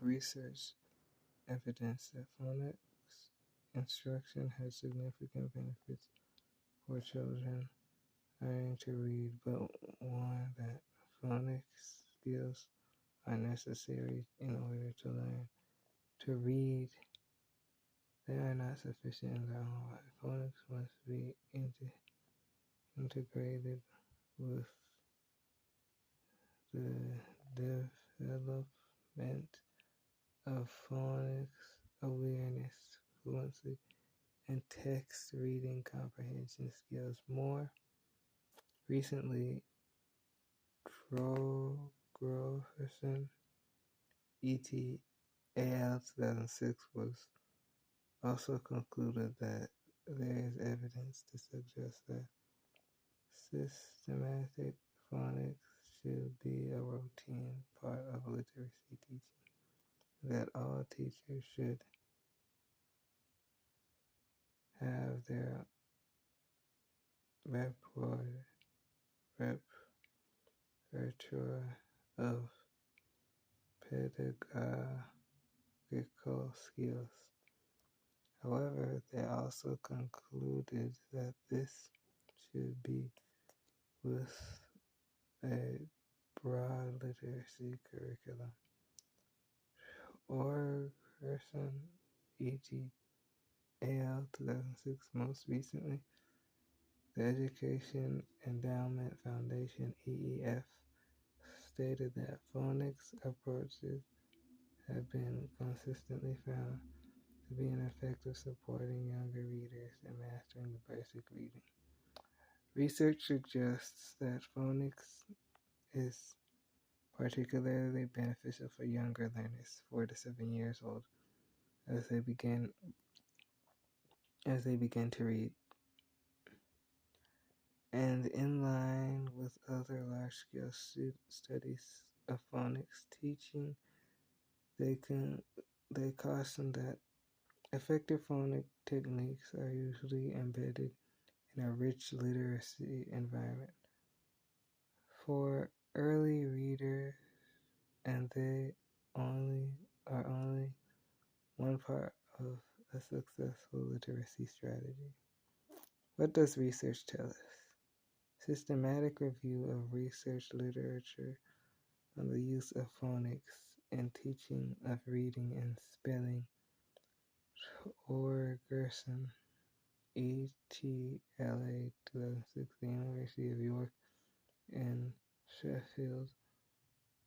research evidence that phonics instruction has significant benefits for children learning to read, but one that phonics skills are necessary in order to learn to read. They are not sufficient in their own right. Phonics must be integrated with the development of phonics awareness, fluency, and text reading comprehension skills. More recently, Groverson et al. 2006 was also concluded that there is evidence to suggest that systematic phonics should be a routine part of literacy teaching, that all teachers should have their repertoire of pedagogical skills. However, they also concluded that this should be with a broad literacy curriculum. Orgerson et al. 2006, most recently, the Education Endowment Foundation, EEF, stated that phonics approaches have been consistently found to be an effective supporting younger readers in mastering the basic reading. Research suggests that phonics is particularly beneficial for younger learners, 4 to 7 years old, as they begin to read. And in line with other large-scale studies of phonics teaching, they caution that effective phonic techniques are usually embedded in a rich literacy environment for early readers, and they are only one part of a successful literacy strategy. What does research tell us? Systematic review of research literature on the use of phonics in teaching of reading and spelling. Orgerson et al. 2006, the University of York and Sheffield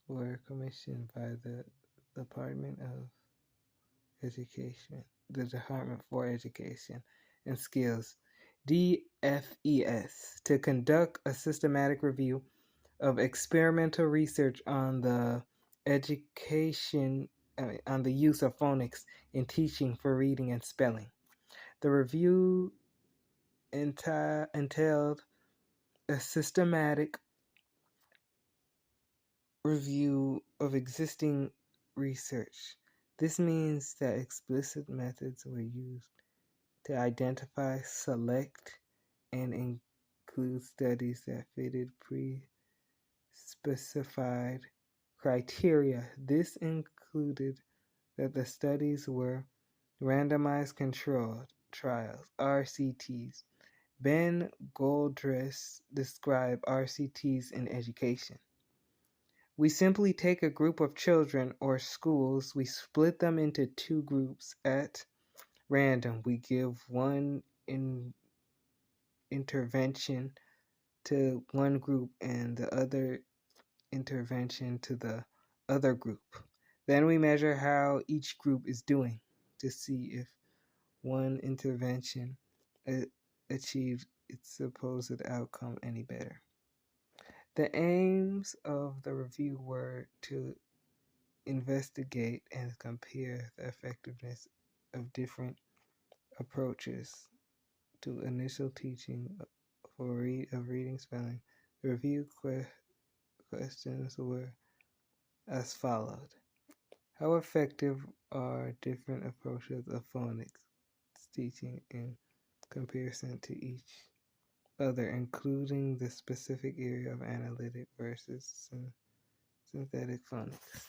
were commissioned by the Department for Education and Skills, DFES, to conduct a systematic review of experimental research on the use of phonics in teaching for reading and spelling. The review entailed a systematic review of existing research. This means that explicit methods were used to identify, select, and include studies that fitted pre-specified criteria. This included that the studies were randomized controlled trials, RCTs. Ben Goldress described RCTs in education. We simply take a group of children or schools, we split them into 2 groups at random. We give one intervention to one group and the other intervention to the other group. Then we measure how each group is doing to see if one intervention achieved its supposed outcome any better. The aims of the review were to investigate and compare the effectiveness of different approaches to initial teaching of reading spelling. The review questions were as followed. How effective are different approaches of phonics teaching in comparison to each other, including the specific area of analytic versus synthetic phonics?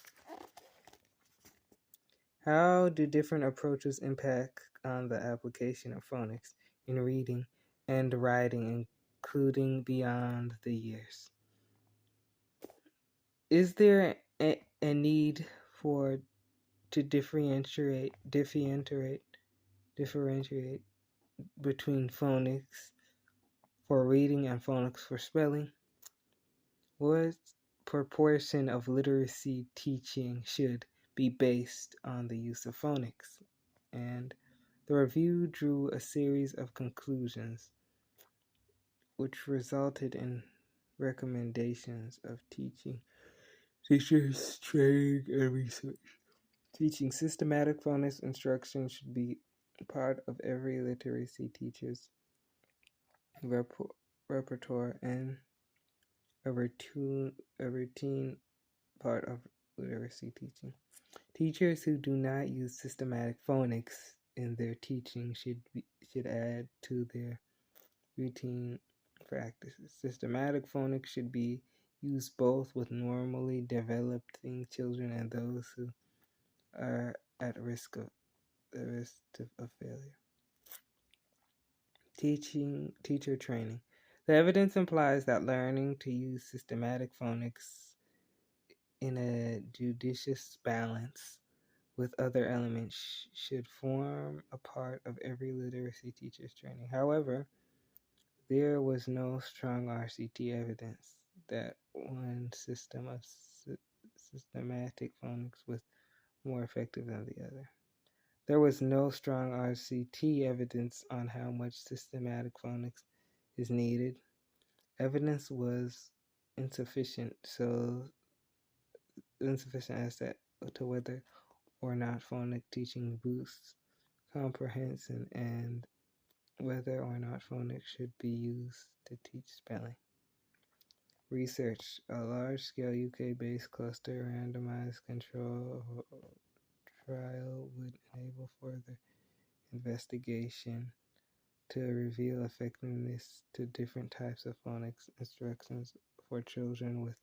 How do different approaches impact on the application of phonics in reading and writing, including beyond the years? Is there a need for to differentiate between phonics for reading and phonics for spelling? What proportion of literacy teaching should be based on the use of phonics? And the review drew a series of conclusions which resulted in recommendations of teachers, training, and research. Teaching systematic phonics instruction should be part of every literacy teacher's repertoire and a routine part of literacy teaching. Teachers who do not use systematic phonics in their teaching should add to their routine practices. Systematic phonics should be used both with normally developing children and those who are at risk of failure. Teacher training. The evidence implies that learning to use systematic phonics in a judicious balance with other elements should form a part of every literacy teacher's training. However, there was no strong RCT evidence that one system of systematic phonics was more effective than the other. There was no strong RCT evidence on how much systematic phonics is needed. Evidence was insufficient as to whether or not phonic teaching boosts comprehension and whether or not phonics should be used to teach spelling. Research. A large-scale UK-based cluster randomized control trial would enable further investigation to reveal effectiveness to different types of phonics instructions for children with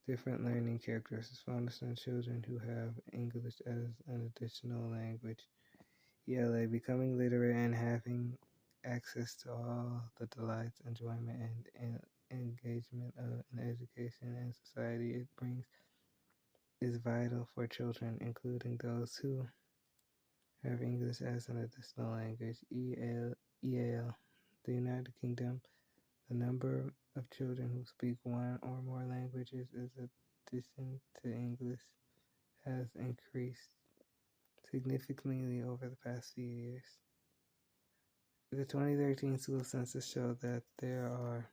different learning characteristics. Phonics on children who have English as an additional language. ELA, becoming literate and having access to all the delights, enjoyment, and engagement in education and society it brings is vital for children, including those who have English as an additional language. EAL, the United Kingdom, the number of children who speak one or more languages in addition to English has increased significantly over the past few years. The 2013 school census showed that there are